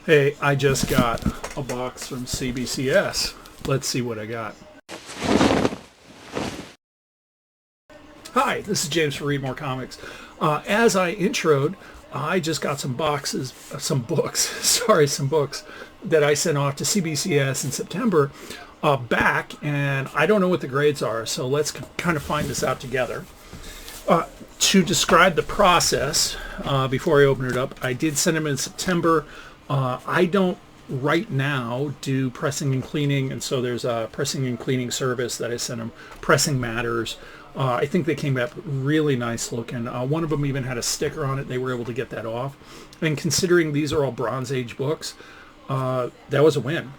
Hey, I just got a box from CBCS. Let's see what I got. Hi, this is James for Read More Comics. As I introed, I just got some books that I sent off to CBCS in September back, and I don't know what the grades are, so let's kind of find this out together. To describe the process, before I open it up, I did send them in September. I don't right now do pressing and cleaning, and so there's a pressing and cleaning service that I sent them. Pressing Matters. I think they came back really nice looking. One of them even had a sticker on it. They were able to get that off. And considering these are all Bronze Age books, that was a win.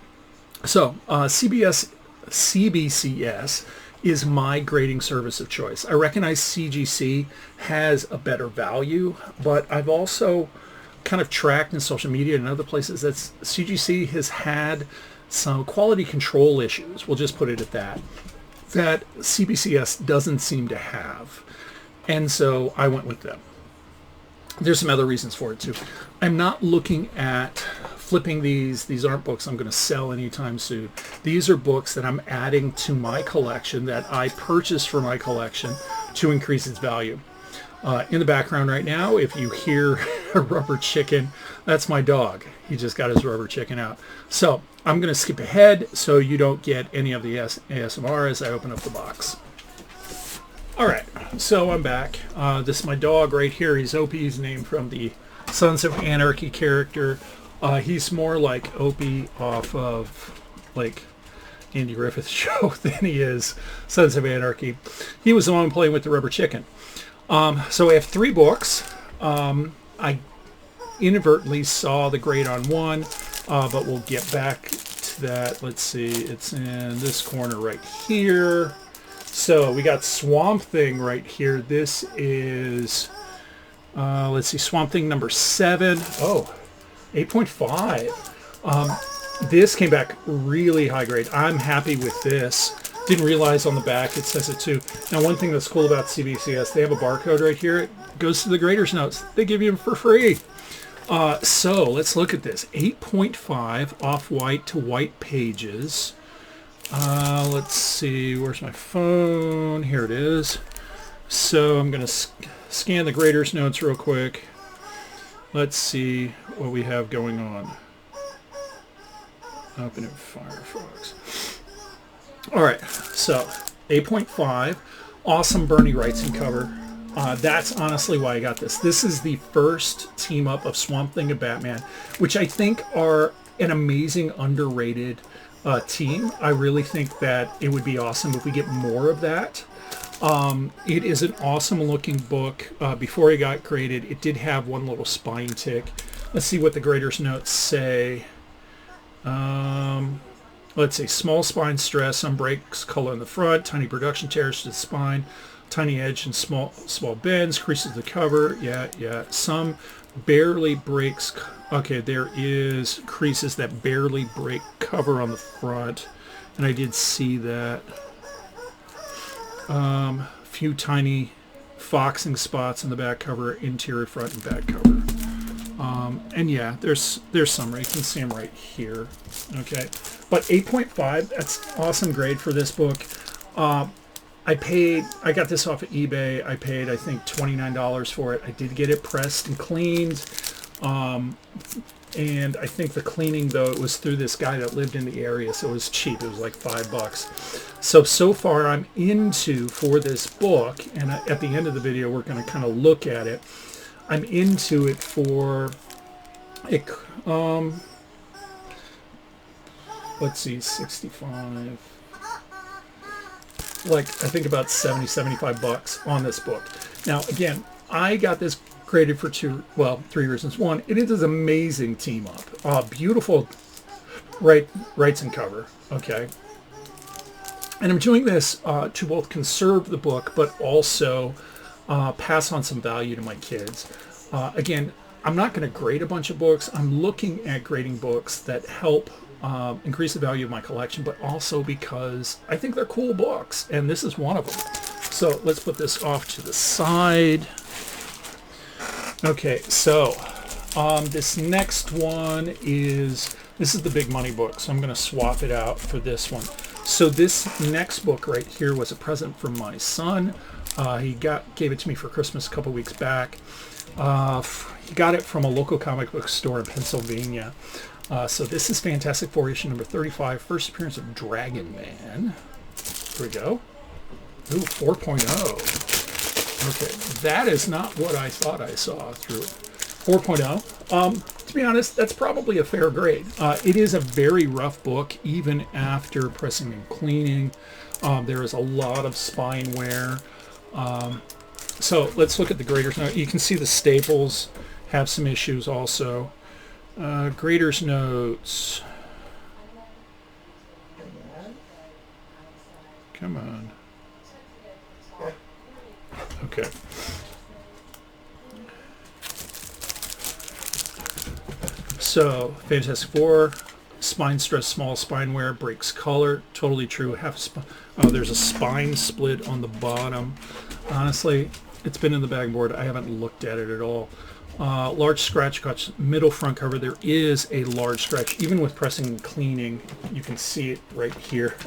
So CBCS is my grading service of choice. I recognize CGC has a better value, but I've also kind of tracked in social media and other places that CGC has had some quality control issues, we'll just put it at that CBCS doesn't seem to have. And so I went with them. There's some other reasons for it too. I'm not looking at flipping these. These aren't books I'm going to sell anytime soon. These are books that I'm adding to my collection that I purchased for my collection to increase its value. In the background right now, if you hear a rubber chicken, that's my dog. He just got his rubber chicken out. So I'm going to skip ahead so you don't get any of the ASMR as I open up the box. All right, so I'm back. This is my dog right here. He's Opie's named from the Sons of Anarchy character. He's more like Opie off of like Andy Griffith's show than he is Sons of Anarchy. He was the one playing with the rubber chicken. So I have 3 books. I inadvertently saw the grade on one, but we'll get back to that. Let's see, it's in this corner right here. So we got Swamp Thing right here. This is, let's see, Swamp Thing number 7. Oh, 8.5. This came back really high grade. I'm happy with this. Didn't realize on the back it says it too. Now, one thing that's cool about CBCS, they have a barcode right here. It goes to the grader's notes. They give you them for free. So let's look at this. 8.5 off-white to white pages. Let's see, where's my phone? Here it is. So I'm going to scan the grader's notes real quick. Let's see what we have going on. Open it, Firefox. All right, so 8.5, awesome Bernie Wrightson cover. That's honestly why I got this. This is the first team up of Swamp Thing and Batman, which I think are an amazing, underrated team. I really think that it would be awesome if we get more of that. It is an awesome looking book. Before it got graded, it did have one little spine tick. Let's see what the grader's notes say. Let's see, small spine stress, some breaks, color in the front, tiny production tears to the spine, tiny edge and small bends, creases the cover. Yeah. Some barely breaks. Okay, there is creases that barely break cover on the front, and I did see that. Few tiny foxing spots in the back cover, interior, front, and back cover. And yeah, there's some, you can see them right here. Okay, but 8.5, that's awesome grade for this book. I got this off of eBay. I paid, I think, $29 for it. I did get it pressed and cleaned. And I think the cleaning, though, it was through this guy that lived in the area, so it was cheap. It was like $5. So far I'm into, for this book, and at the end of the video we're going to kind of look at it. I'm into it for it. Let's see, 65. Like, I think about 75 bucks on this book. Now, again, I got this graded for 3 reasons. One, it is an amazing team up. Beautiful Wrightson cover. Okay. And I'm doing this to both conserve the book, but also pass on some value to my kids. Again, I'm not going to grade a bunch of books. I'm looking at grading books that help increase the value of my collection, but also because I think they're cool books, and this is one of them. So let's put this off to the side. Okay, so This next one this is the big money book, so I'm going to swap it out for this one. So this next book right here was a present from my son. He gave it to me for Christmas a couple weeks back. He got it from a local comic book store in Pennsylvania. So this is Fantastic Four issue number 35, first appearance of Dragon Man. Here we go. Ooh, 4.0. Okay, that is not what I thought I saw through it. 4.0. To be honest, that's probably a fair grade. It is a very rough book, even after pressing and cleaning. There is a lot of spine wear. So let's look at the graders note. You can see the staples have some issues also. Graders notes. Come on. Okay. So, Fantastic Four, spine stress, small spine wear, breaks color, totally true. There's a spine split on the bottom. Honestly, it's been in the bag board. I haven't looked at it at all. Large scratch cuts, middle front cover. There is a large scratch. Even with pressing and cleaning, you can see it right here.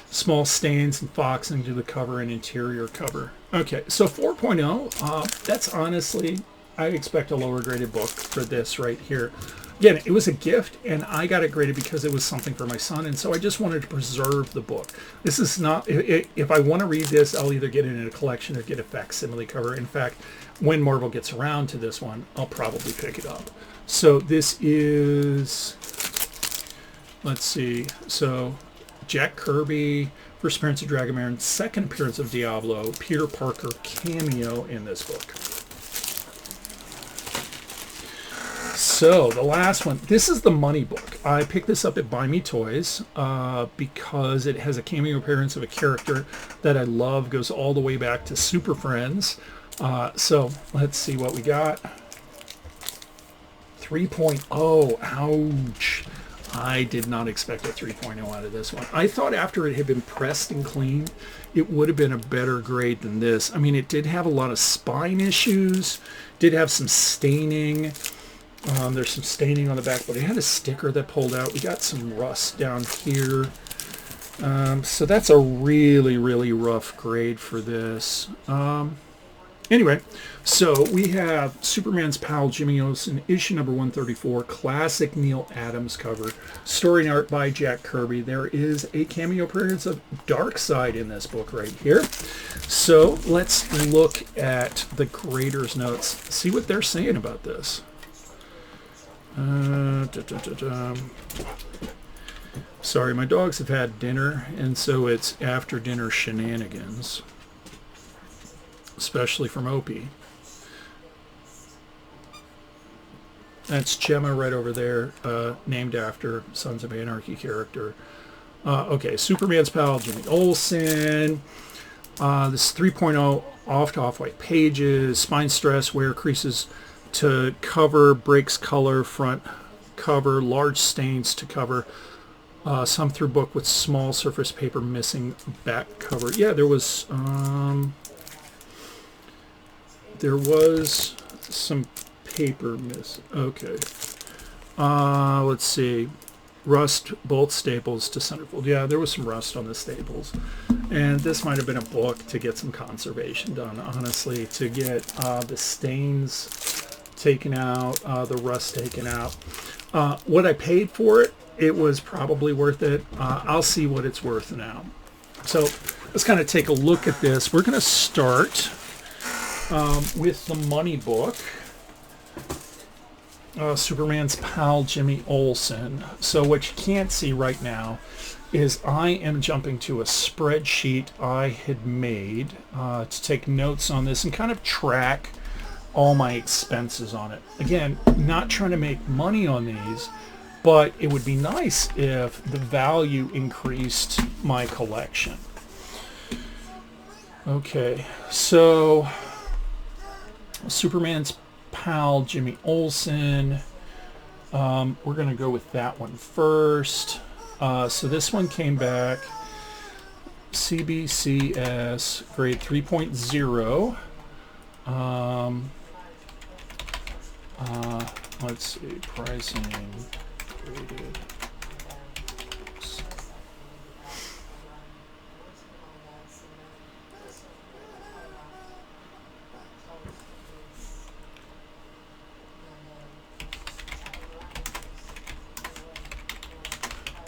Small stains and foxing to the cover and interior cover. Okay, so 4.0, that's honestly, I expect a lower graded book for this right here. Again, it was a gift, and I got it graded because it was something for my son, and so I just wanted to preserve the book. This is not, if I want to read this, I'll either get it in a collection or get a facsimile cover. In fact, when Marvel gets around to this one, I'll probably pick it up. So this is, let's see, so Jack Kirby, first appearance of Dragon Man, second appearance of Diablo, Peter Parker cameo in this book. So the last one, this is the money book. I picked this up at Buy Me Toys because it has a cameo appearance of a character that I love, goes all the way back to Super Friends. So let's see what we got. 3.0, ouch. I did not expect a 3.0 out of this one. I thought after it had been pressed and cleaned, it would have been a better grade than this. I mean, it did have a lot of spine issues, did have some staining. There's some staining on the back, but it had a sticker that pulled out. We got some rust down here. So that's a really, really rough grade for this. Anyway, so we have Superman's pal Jimmy Olsen, issue number 134, classic Neil Adams cover, story and art by Jack Kirby. There is a cameo appearance of Darkseid in this book right here. So let's look at the graders' notes, see what they're saying about this. Sorry, my dogs have had dinner, and so it's after dinner shenanigans. Especially from Opie. That's Gemma right over there, named after Sons of Anarchy character. Okay, Superman's pal, Jimmy Olsen. This is 3.0, off-to-off-white pages, spine stress, wear creases to cover, breaks color, front cover, large stains to cover. Some through book with small surface paper missing back cover. Yeah, there was some paper miss. Okay. Let's see. Rust bolt staples to centerfold. Yeah, there was some rust on the staples. And this might have been a book to get some conservation done, honestly, to get the stains taken out, the rust taken out. What I paid for it, it was probably worth it. I'll see what it's worth now. So let's kind of take a look at this. We're going to start with the money book, Superman's pal Jimmy Olsen. So what you can't see right now is I am jumping to a spreadsheet I had made to take notes on this and kind of track all my expenses on it. Again, not trying to make money on these, but it would be nice if the value increased my collection. Okay, so Superman's pal Jimmy Olsen, we're going to go with that one first. So this one came back CBCS grade 3.0. Let's see, pricing, graded.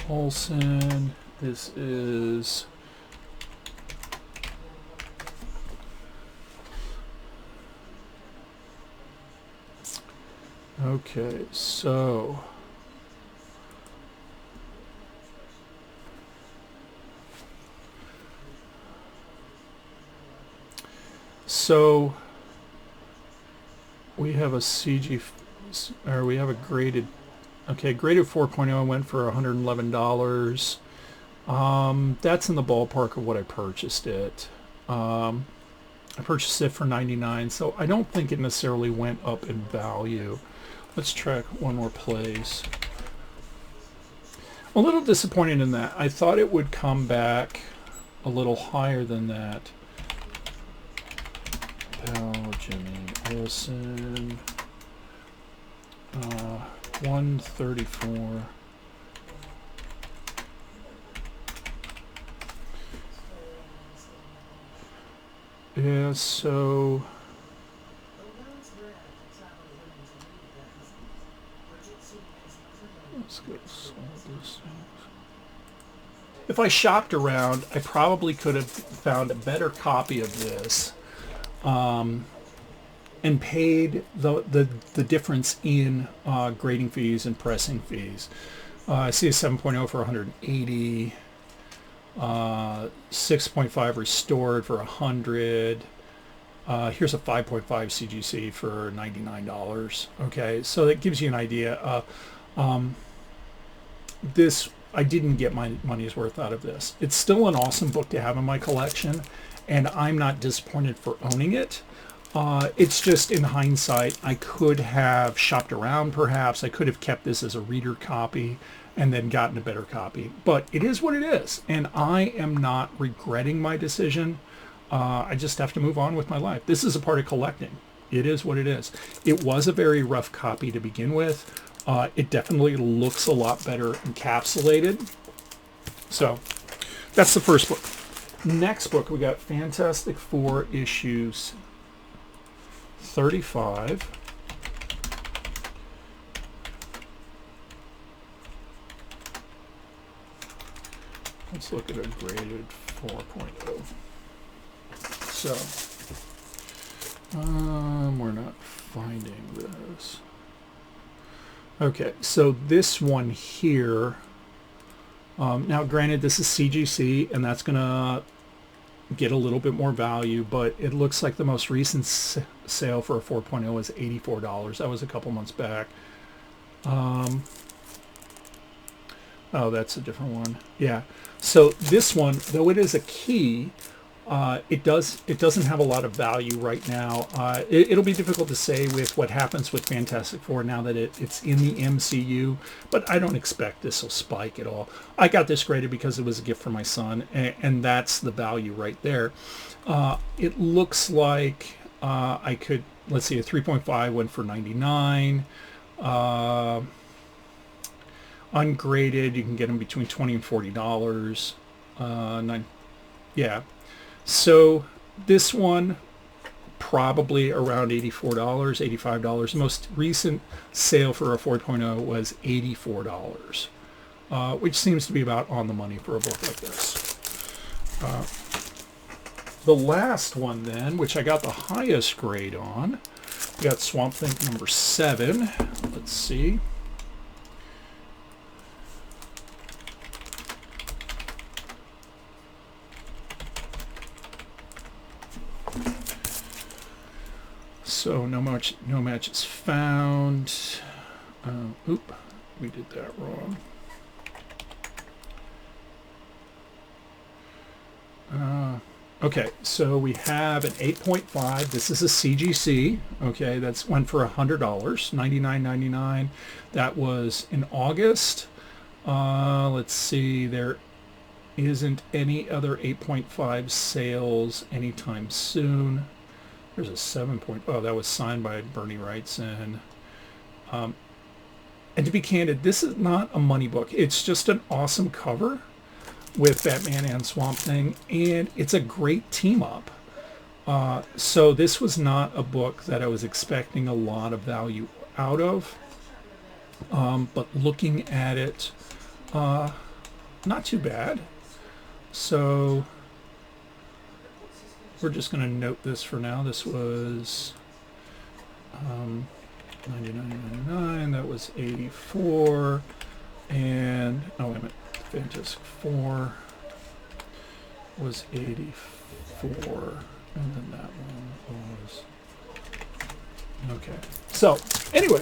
Olson, this is okay, so we have a CG, or we have a graded, okay, graded 4.0 went for $111. That's in the ballpark of what I purchased it. I purchased it for $99, so I don't think it necessarily went up in value. Let's track one more place. A little disappointed in that. I thought it would come back a little higher than that. Jimmy Olsen, 134. Yeah, so let's go solve this. If I shopped around, I probably could have found a better copy of this, and paid the difference in grading fees and pressing fees. I see a 7.0 for 180, 6.5 restored for 100. Here's a 5.5 CGC for $99. Okay, so that gives you an idea. This, I didn't get my money's worth out of this. It's still an awesome book to have in my collection, and I'm not disappointed for owning it. It's just, in hindsight, I could have shopped around perhaps. I could have kept this as a reader copy and then gotten a better copy. But it is what it is, and I am not regretting my decision. I just have to move on with my life. This is a part of collecting. It is what it is. It was a very rough copy to begin with. It definitely looks a lot better encapsulated. So that's the first book. Next book, we got Fantastic Four issues 35. Let's look at a graded 4.0. So, we're not finding this. Okay, so this one here, now granted this is CGC, and that's going to get a little bit more value, but it looks like the most recent sale for a 4.0 is $84. That was a couple months back. Oh, that's a different one. Yeah. So this one, though it is a key, it doesn't have a lot of value right now. It'll be difficult to say with what happens with Fantastic Four now that it's in the MCU, but I don't expect this will spike at all. I got this graded because it was a gift for my son, and that's the value right there. It looks like I could, let's see, a 3.5 went for $99. Ungraded, you can get them between $20 and $40. Yeah. So this one, probably around $84, $85. The most recent sale for a 4.0 was $84, which seems to be about on the money for a book like this. The last one then, which I got the highest grade on, we got Swamp Thing number 7. Let's see. So no matches found. Oop, we did that wrong. Okay, so we have an 8.5. This is a CGC. Okay, that's went for $100, $99.99. That was in August. Let's see, there isn't any other 8.5 sales anytime soon. There's a 7. Oh, that was signed by Bernie Wrightson. And to be candid, this is not a money book. It's just an awesome cover with Batman and Swamp Thing, and it's a great team up. So this was not a book that I was expecting a lot of value out of, but looking at it, not too bad. So we're just going to note this for now. This was $99.99. That was $84, and oh wait a minute, Fantastic Four was $84, and then that one was okay. So anyway,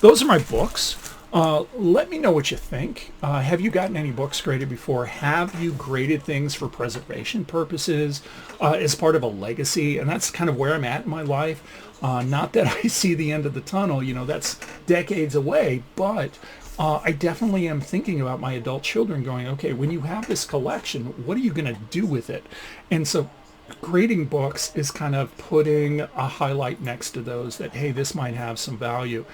those are my books. Let me know what you think. Have you gotten any books graded before? Have you graded things for preservation purposes as part of a legacy? And that's kind of where I'm at in my life. Not that I see the end of the tunnel, you know, that's decades away, but I definitely am thinking about my adult children going, okay, when you have this collection, what are you going to do with it? And so grading books is kind of putting a highlight next to those that, hey, this might have some value.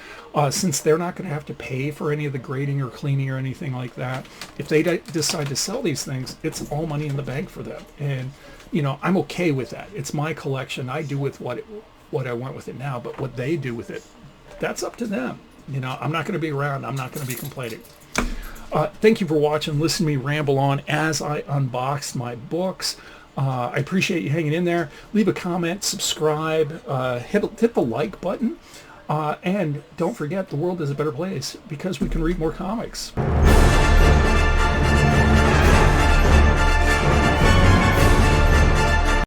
Since they're not going to have to pay for any of the grading or cleaning or anything like that, if they decide to sell these things, it's all money in the bank for them. And, you know, I'm okay with that. It's my collection. I do with what I want with it now, but what they do with it, that's up to them. You know, I'm not going to be around. I'm not going to be complaining. Thank you for watching. Listen to me ramble on as I unbox my books. I appreciate you hanging in there. Leave a comment, subscribe, hit the like button, and don't forget, the world is a better place because we can read more comics.